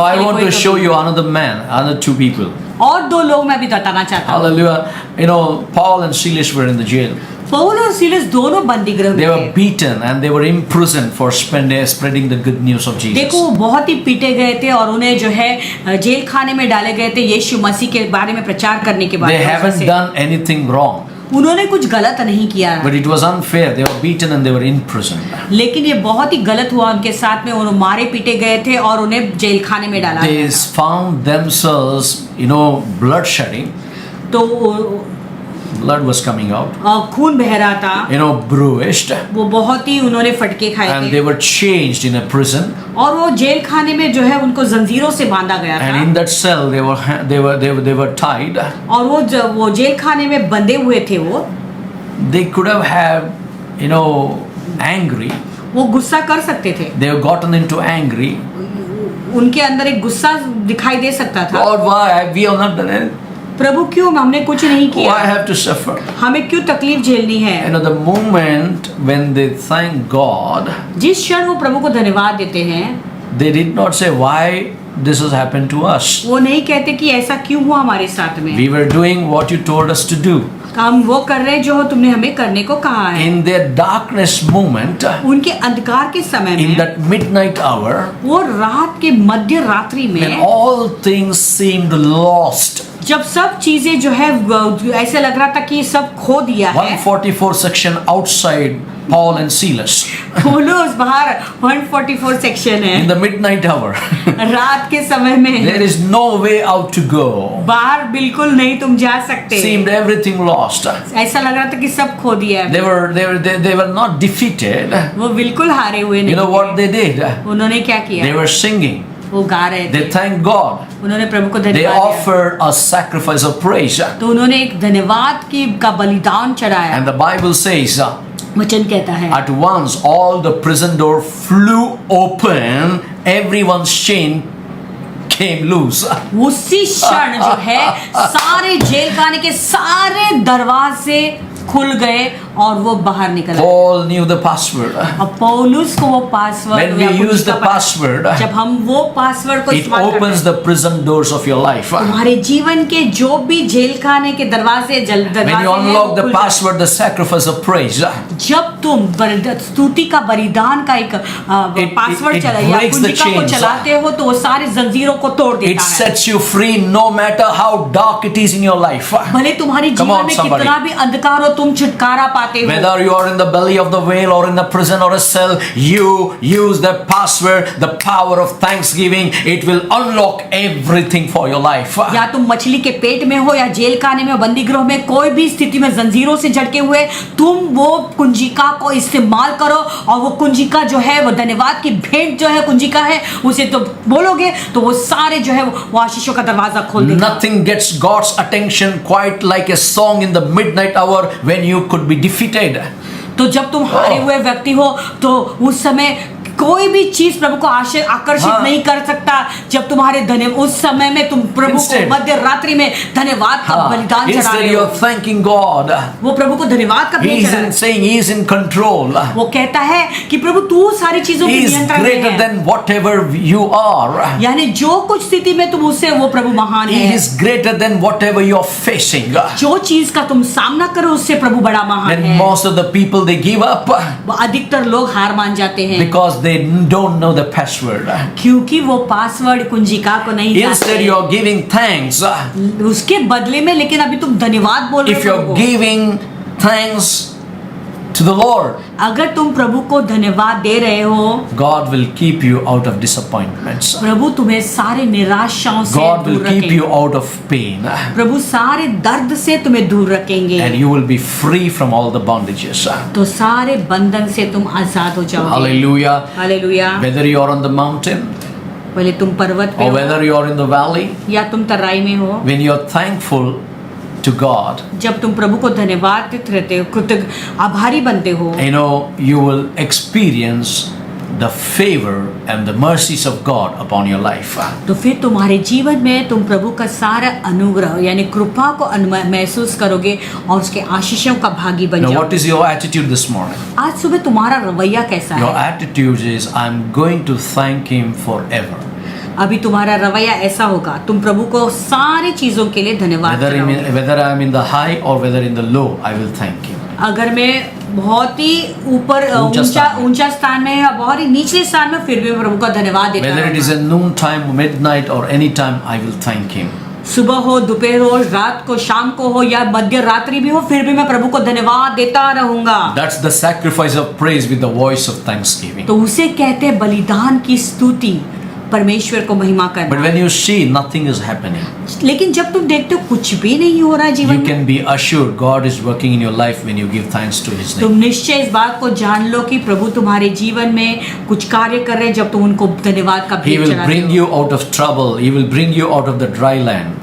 Now I इसलिए want कोई to तो show भी- you another man, another two people. और दो लोग मैं भी बताना चाहता हूँ। Hallelujah. You know, Paul and Silas were in the jail. Paul और सीलस दोनों बंदी गृह They में were थे। beaten and they were imprisoned for spreading the good news of Jesus. देखो वो बहुत ही पीटे गए थे और उन्हें जो है जेल खाने में डाले गए थे यीशु मसीह के बारे में प्रचार करने के They बाद haven't done anything wrong, उन्होंने कुछ गलत नहीं किया, but it was unfair. They were beaten and they were imprisoned. लेकिन ये बहुत ही गलत हुआ उनके साथ में। उन्हें मारे पीटे गए थे और उन्हें जेल खाने में डाला They गया था। found themselves, blood shedding. तो Blood was coming out. खून बह रहा था, Bruised. वो बहुत ही उन्होंने फटके खाए And थे they were changed in a prison. और वो जेल खाने में जो है उनको जंजीरों से बांधा गया And था in that cell they were tied. और वो जेल खाने में बंधे हुए थे। वो They could have had, angry. वो गुस्सा कर सकते थे, They have gotten into angry. उनके अंदर एक गुस्सा दिखाई दे सकता था। Lord, why we have not done it? प्रभु क्यों हमने कुछ नहीं Why किया, have to suffer? हमें क्यों तकलीफ झेलनी है। The moment when they thank God, जिस क्षण वो प्रभु को धन्यवाद देते हैं, they did not say why this has happened to us. वो नहीं कहते कि ऐसा क्यों हुआ हमारे साथ में। We were doing what you told us to do. हम वो कर रहे जो तुमने हमें करने को कहा है। In their darkness moment, उनके अंधकार के समय in में, that midnight hour, वो रात के मध्य रात्रि when में, all things seemed lost, जब सब चीजें जो है ऐसे लग रहा था कि सब खो दिया है। 144 section outside Paul and Silas, पौलुस बाहर 144 सेक्शन है, in the midnight hour, रात के समय में there is no way out to go. बाहर बिल्कुल नहीं तुम जा सकते। Seemed everything lost. ऐसा लग रहा था कि सब खो दिया है। They were not defeated. वो बिल्कुल हारे हुए You नहीं know what थे। they did? उन्होंने क्या किया, They were singing. वो गा रहे They थे, thanked God. उन्होंने प्रभु को They धन्यवाद दिया। offered a sacrifice of praise. तो उन्होंने एक धन्यवाद का बलिदान चढ़ाया। And the Bible says, वचन कहता है at once all the prison door flew open, everyone's chain came loose. उसी क्षण जो है सारे जेल खाने के सारे दरवाजे खुल गए और वो बाहर निकल आए। Paul knew the password. और पौलुस को वो password, When we use the password, जब हम वो पासवर्ड को it इस्तेमाल करते opens हैं, the prison doors of your life. तुम्हारे जीवन के जो भी जेल खाने के दरवाजे When you unlock the password, the sacrifice of praise, जब तुम स्तुति का बलिदान का एक पासवर्ड it चला या breaks the कुंजिका को chains. चलाते हो तो वो सारी जंजीरों को तोड़ it देता है। sets you free no matter how dark it is in your life. भले तुम्हारे Come जीवन on, में somebody. कितना भी अंधकार हो तुम छुटकारा पाते हो। Whether you are in the belly of the whale or in the prison or a cell, you use the password, the power of thanksgiving. It will unlock everything for your life. या तुम मछली के पेट में हो या jail खाने में, बंदी गृह में, कोई भी स्थिति में जंजीरों से झटके हुए, तुम वो कुंजिका को इस्तेमाल करो और वो कुंजिका जो है वो धन्यवाद की भेंट जो है कुंजिका है, उसे तो बोलोगे तो वो सारे जो है वो आशीषों का दरवाजा खोल देगा। Nothing gets God's attention quite like a song in the midnight hour when you could be defeated. तो जब तुम हारे हुए व्यक्ति हो तो उस समय कोई भी चीज प्रभु को आकर्षित नहीं कर सकता। जब तुम्हारे उस समय में तुम प्रभु को मध्य रात्रि में धन्यवाद का बलिदान चढ़ा Instead रहे you हो, are thanking God. वो प्रभु को धन्यवाद का He भेंट चढ़ा is saying He is in control. वो कहता है कि प्रभु तू सारी चीजों He के is नियंत्रण में greater है, than whatever you are. यानी जो कुछ स्थिति में तुम उससे वो प्रभु महान He है। is greater than whatever you are facing. जो चीज का तुम सामना करो उससे प्रभु बड़ा महान Then है। most of the people they give up अधिकतर लोग हार मान जाते हैं because they don't know the password. क्योंकि वो पासवर्ड कुंजिका को नहीं Instead जानते। you are giving thanks. उसके बदले में लेकिन अभी तुम धन्यवाद बोल रहे If हो you प्रभु are को। giving thanks to the Lord, अगर तुम प्रभु को धन्यवाद दे रहे हो, God will keep you out of disappointments. प्रभु तुम्हें सारे निराशाओं से God will दूर keep रखेंगे। you out of pain. प्रभु सारे दर्द से तुम्हें दूर रखेंगे And you will be free from all the bondages. तो सारे बंधन से तुम आजाद हो जाओगे। Hallelujah. Hallelujah. Whether you are on the mountain भले तुम पर्वत पे or हो whether you are in the valley, या तुम तराई में हो, when you are thankful to God, जब तुम प्रभु को धन्यवाद रहते हो, कृतज्ञ आभारी बनते हो, you will experience the favor and the mercies of God upon your life. तो फिर तुम्हारे जीवन में तुम प्रभु का सारा अनुग्रह यानी कृपा को महसूस करोगे और उसके आशीषों का भागी बन Now, जाओगे। what is your attitude this morning? आज सुबह तुम्हारा रवैया कैसा Your है? attitude is, I'm going to thank Him forever. अभी तुम्हारा रवैया ऐसा होगा, तुम प्रभु को सारी चीजों के लिए धन्यवाद कराओगे। Whether I am in the high or whether in the low, I will thank Him. अगर मैं बहुत ही ऊपर ऊंचा स्थान में या बहुत ही निचले स्थान में, फिर भी मैं प्रभु का धन्यवाद देता Whether it is रहूंगा। a noon time, midnight, or any time, I will thank Him. सुबह हो, दोपहर हो, रात को, शाम को हो या मध्य रात्रि भी हो, फिर भी मैं प्रभु को धन्यवाद देता रहूंगा। That's the sacrifice of praise with the voice of thanksgiving. तो उसे कहते हैं बलिदान की स्तुति, परमेश्वर को महिमा But करना। when you see nothing is happening, लेकिन जब तुम देखते हो कुछ भी नहीं हो रहा जीवन you में, can be assured God is working in your life when you give thanks to His तुम name. निश्चय इस बात को जान लो कि प्रभु तुम्हारे जीवन में कुछ कार्य कर रहे हैं जब तुम उनको धन्यवाद का He भेंट will चढ़ाते bring हो। you out of trouble. He will bring you out of the dry land.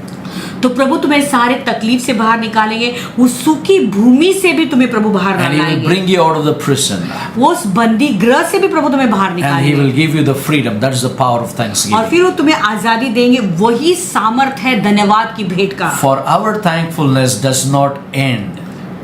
तो प्रभु तुम्हें सारे तकलीफ से बाहर निकालेंगे, उस सूखी भूमि से भी तुम्हें प्रभु बाहर And He will लाएंगे, bring you out of the prison. वो उस बंदी गृह से भी प्रभु तुम्हें बाहर And He निकालेंगे, will give you the freedom. That is the power of और thanksgiving. फिर वो तुम्हें आजादी देंगे। वही सामर्थ है धन्यवाद की भेंट का, For our thankfulness does not end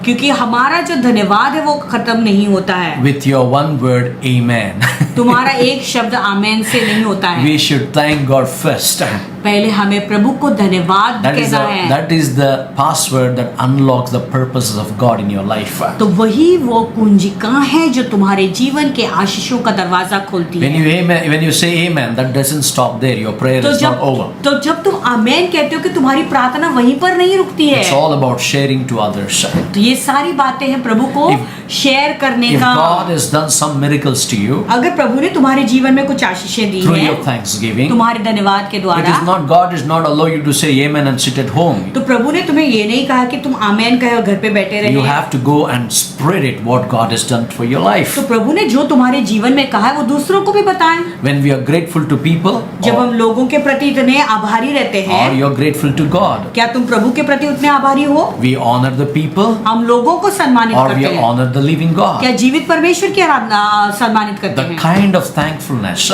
क्योंकि हमारा जो धन्यवाद है वो खत्म नहीं होता है, with your one word, Amen. तुम्हारा एक शब्द आमेन से नहीं होता है। We should thank God first. पहले हमें प्रभु को धन्यवाद कहना है। That is the password that unlocks the purposes of God in your life. तो वही वो कुंजिका है जो तुम्हारे जीवन के आशीषों का दरवाजा खोलती है। When you say Amen, that doesn't stop there. Your prayer is not over. तो जब तुम आमेन कहते हो कि तुम्हारी प्रार्थना वहीं पर नहीं रुकती है। It's all about sharing to others. तो ये सारी बातें हैं प्रभु को शेयर करने If का। God has done some miracles to you अगर प्रभु ने तुम्हारे जीवन में कुछ आशीषें दी through हैं your thanksgiving, तुम्हारे धन्यवाद के it द्वारा, is not God is not allow you to say Amen and sit at home. तो प्रभु ने तुम्हें ये नहीं कहा कि तुम आमेन कहे और घर पे बैठे You रहे। have to go and spread it what God has done for your life. तो प्रभु ने जो तुम्हारे जीवन में कहा है वो दूसरों को भी बताएं। When we are grateful to people, जब हम लोगों के प्रति इतने आभारी रहते or हैं, you're grateful to God, क्या तुम प्रभु के प्रति उतने आभारी हो? we honor the people हम लोगों को सम्मानित or करते we हैं, honor the living God. क्या जीवित परमेश्वर की आराधना सम्मानित करते The हैं? kind of thankfulness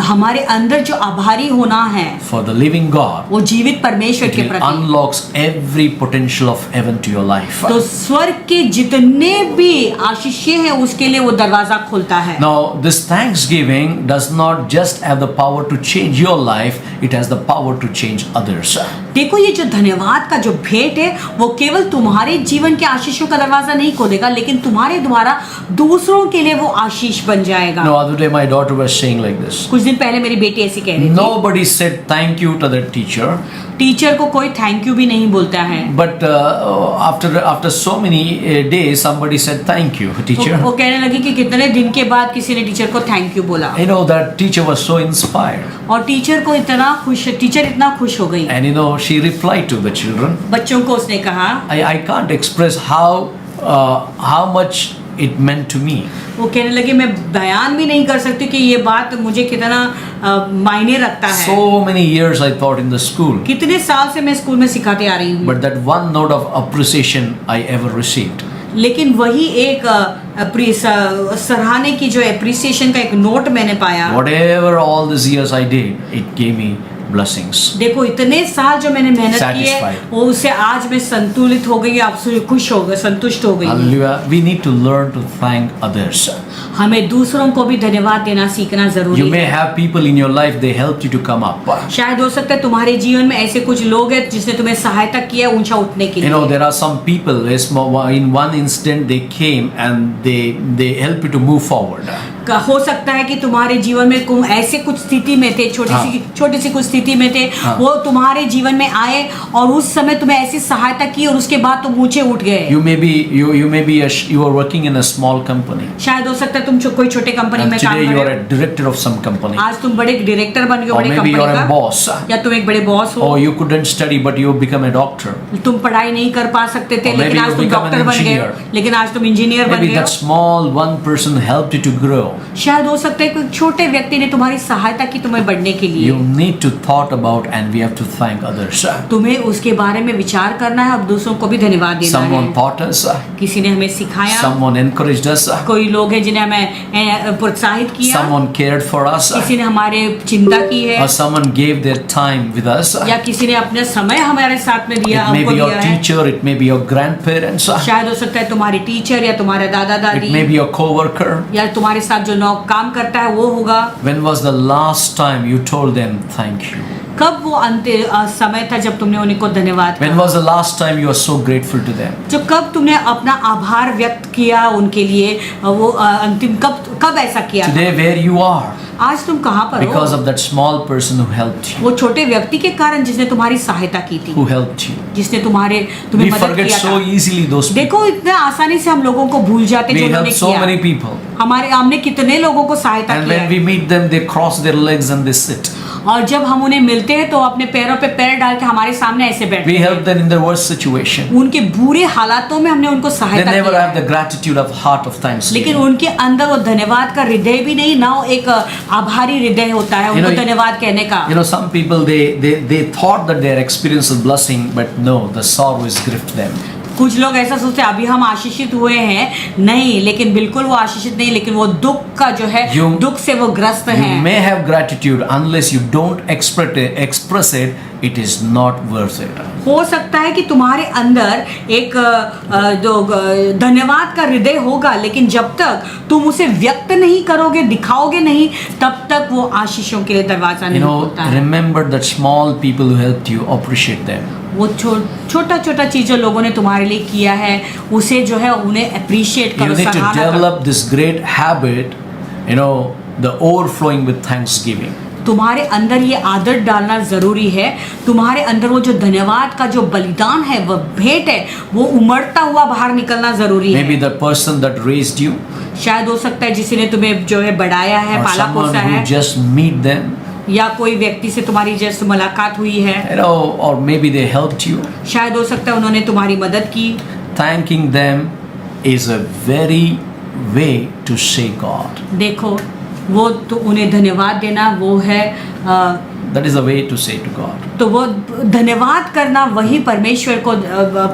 हमारे अंदर जो आभारी होना है for the living God, वो जीवित परमेश्वर it के will प्रति, unlocks every potential of heaven to your life. तो स्वर्ग के जितने भी आशीषें हैं उसके लिए वो दरवाजा खोलता है। Now, this thanksgiving does not just have the power to change your life, it has the power to change others. देखो ये जो धन्यवाद का जो भेंट है वो केवल तुम्हारे जीवन के आशीषों का दरवाजा नहीं खोलेगा, लेकिन तुम्हारे द्वारा दूसरों के लिए वो आशीष बन जाएगा। No, other day my daughter was saying like this. कुछ दिन पहले मेरी बेटी ऐसी कह रही थी, Nobody said thank you to the teacher, teacher को कोई थैंक यू भी नहीं बोलता है। but after so many days, somebody said thank you, teacher. वो कहने लगी कि कितने दिन के बाद किसी ने टीचर को थैंक यू बोला, You know, that teacher was so inspired. और टीचर इतना खुश हो गई। And you know, she replied to the children, बच्चों को उसने कहा, I can't express how much it meant to me. वो कहने लगी मैं बयान भी नहीं कर सकती कि ये बात मुझे कितना मायने रखता है। So many years I taught in the school, कितने साल से मैं स्कूल में सिखाते आ रही हूँ, but that one note of appreciation I ever received. लेकिन वही एक सराहने की जो एप्रिसिएशन का एक नोट मैंने पाया। Whatever all these years I did, it gave me blessings. देखो इतने साल जो मैंने मेहनत की है Satisfied. वो उससे आज मैं संतुलित हो गई, आपसे खुश हो गई, संतुष्ट हो गई। Hallelujah. We need to learn to thank others. हमें दूसरों को भी धन्यवाद देना सीखना You जरूरी may है। have people in your life, they helped you to come up. शायद हो सकता है तुम्हारे जीवन में ऐसे कुछ लोग हैं जिसने तुम्हें सहायता किया ऊंचा उठने के You know, लिए। there are some people, in one instant they came and they help you to move forward. हो सकता है कि तुम्हारे जीवन में तुम ऐसे कुछ स्थिति में थे, छोटी सी कुछ स्थिति में थे, वो तुम्हारे जीवन में आए और उस समय तुम्हें ऐसी सहायता की और उसके बाद तुम ऊंचे उठ गए। You are working in a small company. शायद हो सकता है तुम कोई छोटे कंपनी And में काम today कर you are रहे a director of some company. हो, आज तुम बड़े डायरेक्टर बन गए Or बड़े maybe company you are a का, boss. या तुम एक बड़े बॉस हो। Or you couldn't study but you become a doctor. तुम पढ़ाई नहीं कर पा सकते थे Or लेकिन maybe आज you तुम become an डॉक्टर बन गए, engineer. लेकिन आज तुम इंजीनियर बन Maybe गए that हो। small one person helped you to grow. शायद हो सकता है कोई छोटे व्यक्ति ने तुम्हारी सहायता की तुम्हें बढ़ने के लिए। You need to thought about and we have to thank others. तुम्हें उसके बारे में विचार करना है और दूसरों को भी धन्यवाद देना Someone है। taught us. किसी ने हमें सिखाया, Someone encouraged us. कोई लोग हैं जिन्हें हमें प्रोत्साहित किया, Someone cared for us. किसी ने हमारे चिंता की है, Or someone gave their time with us. या किसी ने अपना समय हमारे साथ में दिया, It may हमको be your दिया है। teacher, it may be your grandparents, शायद हो सकता है तुम्हारे टीचर या तुम्हारे दादा it may दादी be your co-worker, या तुम्हारे साथ साथ जो काम करता है वो होगा। When was the last time you told them thank you? कब वो अंतिम समय था जब तुमने उनको धन्यवाद When कहा? was the last time you were so grateful to them? जो कब तुमने अपना आभार व्यक्त किया उनके लिए, वो अंतिम कब ऐसा किया था? Today, where you are, आज तुम कहाँ पर because हो? of that small person who helped you, वो छोटे व्यक्ति के कारण जिसने तुम्हारी सहायता की थी, who helped you. जिसने तुम्हें We मदद forget किया so था। easily those people. देखो इतना आसानी से हम लोगों को भूल जाते We जो उन्होंने helped so किया। many people. हमने कितने लोगों को सहायता And किया when है। we meet them, they cross their legs and they sit. और जब हम उन्हें मिलते हैं तो अपने पैरों पे पैर डाल के हमारे सामने ऐसे बैठते We हैं। help them in their worst situation. उनके बुरे हालातों में हमने उनको They सहायता never किया have the है। gratitude of heart of लेकिन thanksgiving. उनके अंदर वो धन्यवाद का हृदय भी नहीं, ना वो एक आभारी हृदय होता है उनको धन्यवाद कहने का। You know, some people they thought that they experienced a blessing, but no, the sorrow has gripped them. कुछ लोग ऐसा सोचते हैं अभी हम आशीषित हुए हैं, नहीं, लेकिन बिल्कुल वो आशीषित नहीं, लेकिन वो दुख का जो है दुख से वो ग्रस्त You हैं। may have gratitude unless you don't express it, it is not worth it. हो सकता है कि तुम्हारे अंदर एक जो धन्यवाद का हृदय होगा, लेकिन जब तक तुम उसे व्यक्त नहीं करोगे, दिखाओगे नहीं, तब तक वो आशीषों के लिए दरवाजा You नहीं know, होता है। remember that small people who helped you, appreciate them. वो छोटा छोटा चीज जो लोगों ने तुम्हारे लिए किया है, उसे जो है उन्हें अप्रिशिएट You करो, need to सराहना करो। develop this great habit, you know, the overflowing with thanksgiving. तुम्हारे अंदर ये आदत डालना जरूरी है। तुम्हारे अंदर वो जो धन्यवाद का जो बलिदान है, वो भेंट है, वो उमड़ता हुआ बाहर निकलना जरूरी Maybe है। the person that raised you, शायद हो सकता है जिसने तुम्हें जो है बढ़ाया है, or पाला someone पोसा who है, just meet them, या कोई व्यक्ति से तुम्हारी जस्ट मुलाकात हुई है, you know, or maybe they helped you. शायद हो सकता है उन्होंने तुम्हारी मदद की। Thanking them is a very way to say God. देखो, वो तो उन्हें धन्यवाद देना वो है That is the way to say to God. तो वो धन्यवाद करना वही परमेश्वर को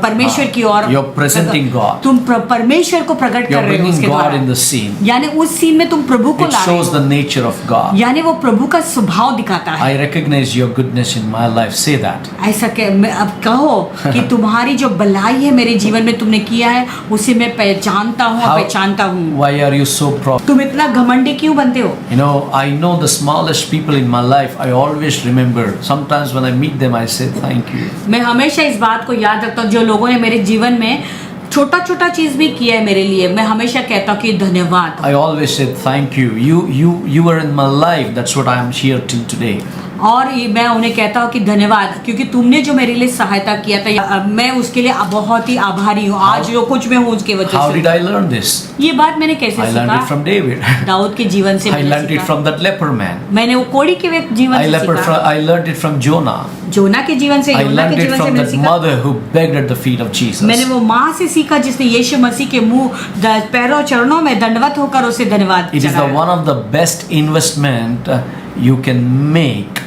परमेश्वर की ओर You're presenting God. तुम परमेश्वर को प्रकट You're कर रहे हो bringing उसके God द्वारा, in the scene. यानी उस सीन में तुम प्रभु को It ला रहे shows the हो, nature of God. यानी वो प्रभु का स्वभाव दिखाता है। I recognize your goodness in my life. Say that. ऐसा अब कहो कि तुम्हारी जो भलाई है मेरे जीवन में तुमने किया है, उसे मैं पहचानता हूँ, पहचानता हूँ। Why are you so proud? तुम इतना घमंडी क्यों बनते हो? You know, I know the smallest people in my life. I always remember. Sometimes when I meet them, I say thank you. मैं हमेशा इस बात को याद रखता हूँ, जो लोगों ने मेरे जीवन में छोटा छोटा चीज भी किया है मेरे लिए, मैं हमेशा कहता हूँ कि धन्यवाद। I always say thank you. You were in my life. That's what I am here till today. और मैं उन्हें कहता हूँ कि धन्यवाद, क्योंकि तुमने जो मेरे लिए सहायता किया था, मैं उसके लिए बहुत ही आभारी हूँ। आज जो कुछ मैं हूँ उसके वजह How से। did I learn this? ये बात मैंने कैसे I learned it सीखा? from David. दाऊद के जीवन से I मैंने learned it सीखा। from that leper man. मैंने वो कोढ़ी के जीवन से सीखा। I learned it from Jonah. जोना के जीवन से, I योना के learned it जीवन से from मैंने that सीखा। mother who begged at the feet of Jesus. मैंने वो माँ से सीखा जिसने यीशु मसीह के पैरों चरणों में दंडवत होकर उसे धन्यवाद It is the चढ़ाया। one of the best investment you can make,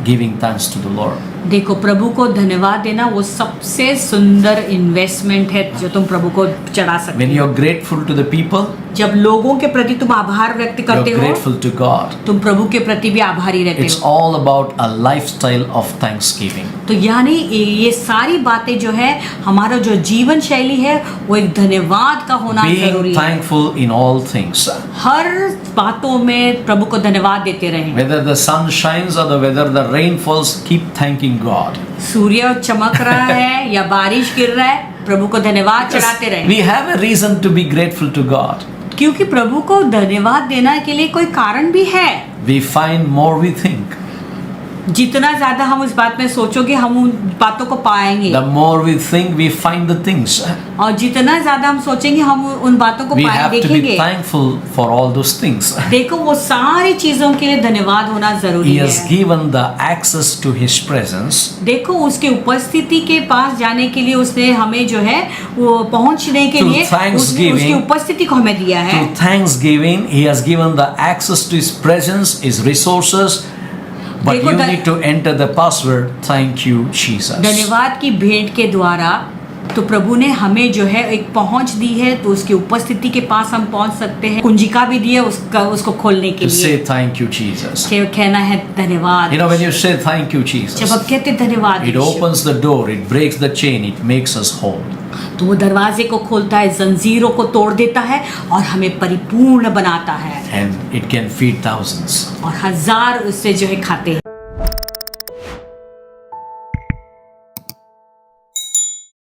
giving thanks to the Lord. देखो, प्रभु को धन्यवाद देना वो सबसे सुंदर इन्वेस्टमेंट है जो तुम प्रभु को चढ़ा सकते When हो। you're grateful to the people, जब लोगों के प्रति तुम आभार व्यक्त करते you're हो, grateful to God. तुम प्रभु के प्रति भी आभारी रहते It's हो। all about a lifestyle of thanksgiving. तो यानी ये सारी बातें जो है, हमारा जो जीवन शैली है, वो एक धन्यवाद का होना Being जरूरी है। thankful in all things. हर बातों में प्रभु को धन्यवाद देते रहें। Whether the sun shines or whether the rain falls, keep thanking God. सूर्य चमक रहा है या बारिश गिर रहा है, प्रभु को धन्यवाद चढ़ाते रहें। We have a reason to be grateful to God. क्योंकि प्रभु को धन्यवाद देने के लिए कोई कारण भी है। We find more we think. जितना ज्यादा हम उस बात में सोचोगे, हम उन बातों को पाएंगे, The more we think, we find the things. और जितना ज्यादा हम सोचेंगे, हम उन बातों को We have to be देखेंगे। thankful for all those things. देखो, वो सारी चीजों के लिए धन्यवाद होना जरूरी He has है। given the access to His presence. देखो, उसके उपस्थिति के पास जाने के लिए उसने हमें जो है वो पहुंचने के Through लिए thanksgiving, उसकी उपस्थिति को हमें दिया है। Through thanksgiving, He has given the access to His presence, His resources. But देखो, you need to enter the password. Thank you, Jesus. धन्यवाद की भेंट के द्वारा तो प्रभु ने हमें जो है एक पहुंच दी है, तो उसकी उपस्थिति के पास हम पहुंच सकते हैं। कुंजिका भी दी है उसको खोलने के To say लिए। thank you, Jesus. कहना है धन्यवाद। You know, when you say thank you, जब Jesus, आप कहते हैं धन्यवाद it Yeshu, opens the door, it breaks the chain, it makes us whole. तो वो दरवाजे को खोलता है, जंजीरों को तोड़ देता है और हमें परिपूर्ण बनाता है, And it can feed thousands. और हजार उससे जो है खाते हैं।